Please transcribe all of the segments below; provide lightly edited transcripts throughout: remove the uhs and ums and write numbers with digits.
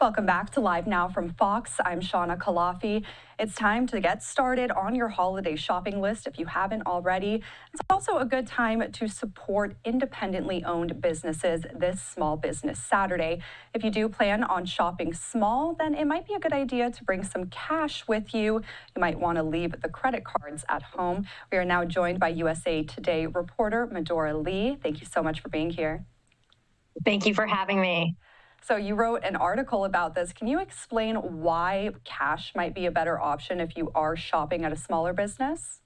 Welcome back to Live Now from Fox. I'm Shawna Khalafi. It's time to get started on your holiday shopping list if you haven't already. It's also a good time to support independently owned businesses this Small Business Saturday. If you do plan on shopping small, then it might be a good idea to bring some cash with you. You might want to leave the credit cards at home. We are now joined by USA Today reporter Medora Lee. Thank you so much for being here. Thank you for having me. So you wrote an article about this. Can you explain why cash might be a better option if you are shopping at a smaller business?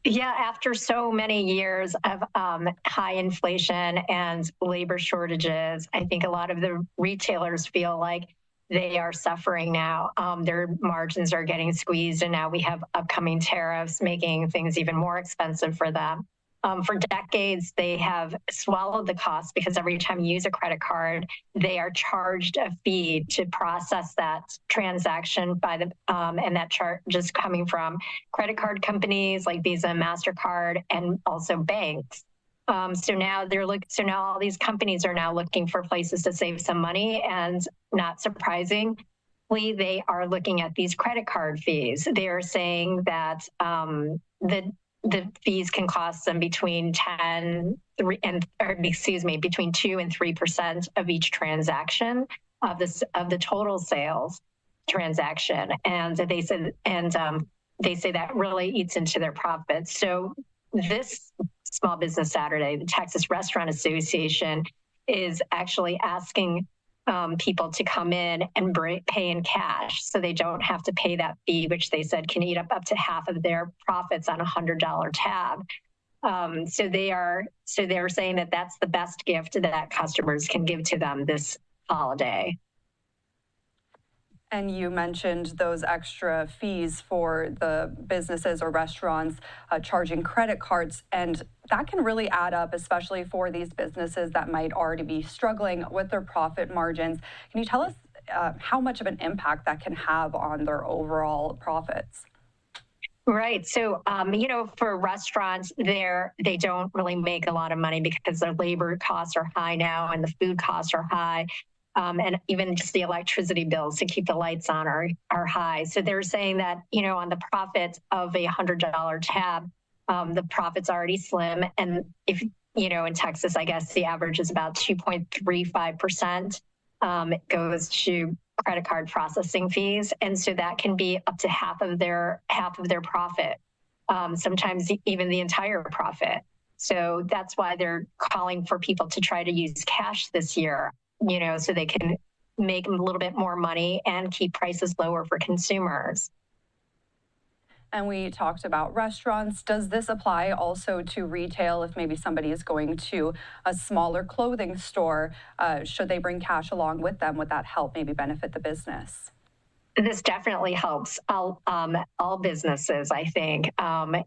Yeah, after so many years of high inflation and labor shortages, I think a lot of the retailers feel like they are suffering now. Their margins are getting squeezed, and now we have upcoming tariffs making things even more expensive for them. For decades, they have swallowed the cost because every time you use a credit card, they are charged a fee to process that transaction by the and that charge just coming from credit card companies like Visa and MasterCard, and also banks. So now all these companies are now looking for places to save some money, and not surprisingly, they are looking at these credit card fees. They are saying that the fees can cost them between between 2 and 3% of each transaction of the total sales transaction, and they say that really eats into their profits. So this Small Business Saturday, the Texas Restaurant Association is actually asking people to come in and pay in cash, so they don't have to pay that fee, which they said can eat up to half of their profits on a $100 tab. So they're saying that that's the best gift that customers can give to them this holiday. And you mentioned those extra fees for the businesses or restaurants charging credit cards, and that can really add up, especially for these businesses that might already be struggling with their profit margins. Can you tell us how much of an impact that can have on their overall profits? Right. So, for restaurants, they don't really make a lot of money because their labor costs are high now and the food costs are high. And even just the electricity bills to keep the lights on are high. So they're saying that, on the profit of a $100 tab, the profit's already slim. And if, in Texas, I guess the average is about 2.35%. It goes to credit card processing fees. And so that can be up to half of their profit, sometimes even the entire profit. So that's why they're calling for people to try to use cash this year, so they can make a little bit more money and keep prices lower for consumers. And we talked about restaurants. Does this apply also to retail? If maybe somebody is going to a smaller clothing store, should they bring cash along with them? Would that help maybe benefit the business? This definitely helps all businesses, I think. I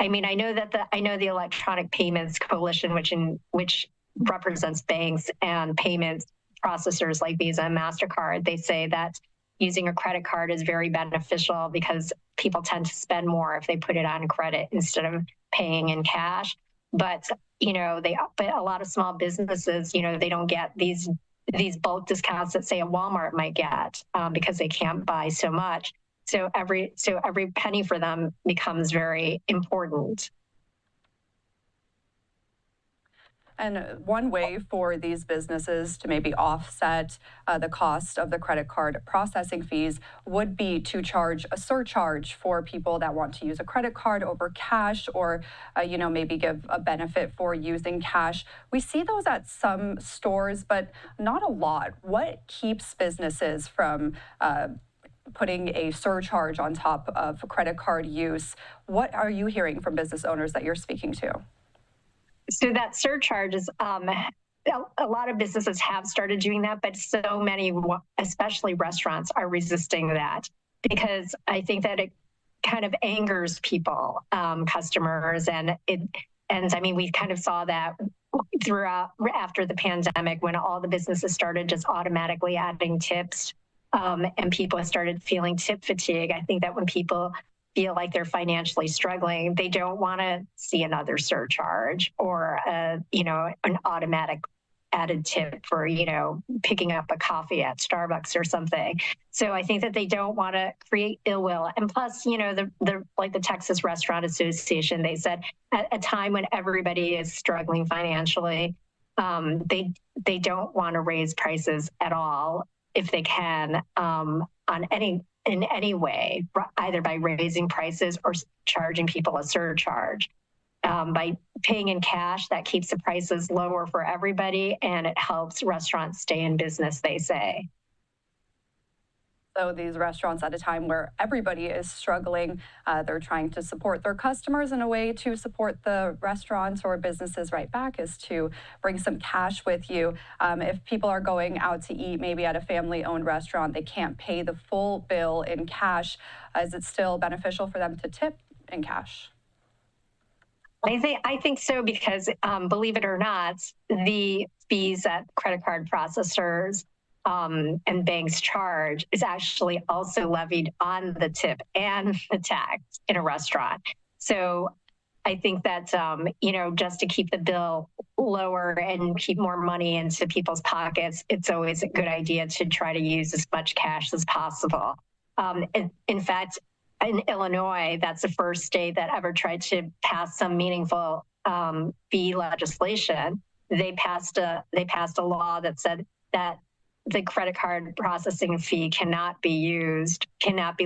know the Electronic Payments Coalition, which represents banks and payments processors like Visa and MasterCard, they say that using a credit card is very beneficial because people tend to spend more if they put it on credit instead of paying in cash. But but a lot of small businesses, they don't get these bulk discounts that, say, a Walmart might get because they can't buy so much. So every penny for them becomes very important. And one way for these businesses to maybe offset the cost of the credit card processing fees would be to charge a surcharge for people that want to use a credit card over cash, or maybe give a benefit for using cash. We see those at some stores, but not a lot. What keeps businesses from putting a surcharge on top of credit card use? What are you hearing from business owners that you're speaking to? So that surcharge is, a lot of businesses have started doing that, but so many, especially restaurants, are resisting that because I think that it kind of angers people, customers, and we kind of saw that throughout after the pandemic when all the businesses started just automatically adding tips, and people started feeling tip fatigue. I think that when people feel like they're financially struggling, they don't want to see another surcharge or an automatic added tip for, picking up a coffee at Starbucks or something. So I think that they don't want to create ill will. And plus, the Texas Restaurant Association, they said at a time when everybody is struggling financially, they don't want to raise prices at all if they can, in any way, either by raising prices or charging people a surcharge. By paying in cash, that keeps the prices lower for everybody, and it helps restaurants stay in business, they say. So these restaurants, at a time where everybody is struggling, they're trying to support their customers, in a way to support the restaurants or businesses right back is to bring some cash with you. If people are going out to eat, maybe at a family-owned restaurant, they can't pay the full bill in cash. Is it still beneficial for them to tip in cash? I think so, because believe it or not, the fees that credit card processors and banks charge is actually also levied on the tip and the tax in a restaurant. So I think that, just to keep the bill lower and keep more money into people's pockets, it's always a good idea to try to use as much cash as possible. In fact, in Illinois, that's the first state that ever tried to pass some meaningful fee legislation. They passed a law that said that the credit card processing fee cannot be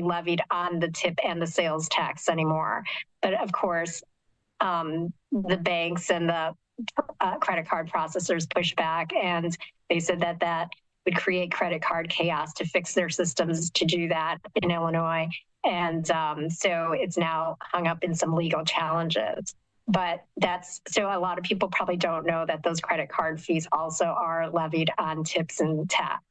levied on the tip and the sales tax anymore. But of course, the banks and the credit card processors pushed back, and they said that would create credit card chaos to fix their systems to do that in Illinois. And so it's now hung up in some legal challenges. But so a lot of people probably don't know that those credit card fees also are levied on tips and tax.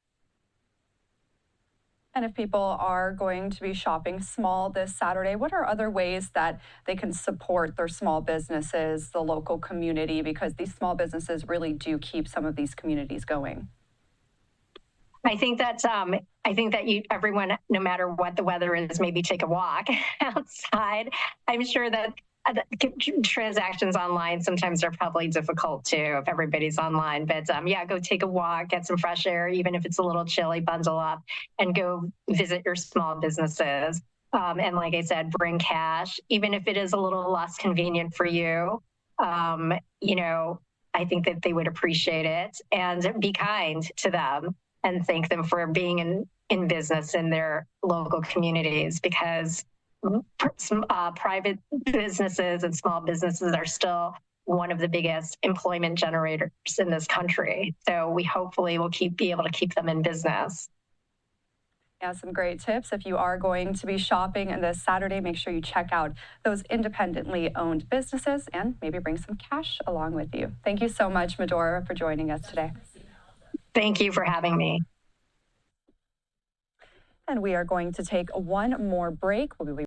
And if people are going to be shopping small this Saturday, what are other ways that they can support their small businesses, the local community, because these small businesses really do keep some of these communities going? I think that everyone, no matter what the weather is, maybe take a walk outside. I'm sure that transactions online sometimes are probably difficult too if everybody's online. But yeah, go take a walk, get some fresh air, even if it's a little chilly, bundle up and go visit your small businesses. And like I said, bring cash, even if it is a little less convenient for you. I think that they would appreciate it, and be kind to them and thank them for being in business in their local communities, because private businesses and small businesses are still one of the biggest employment generators in this country. So we hopefully will be able to keep them in business. Yeah, some great tips. If you are going to be shopping this Saturday, make sure you check out those independently owned businesses and maybe bring some cash along with you. Thank you so much, Medora, for joining us today. Thank you for having me. And we are going to take one more break. We'll be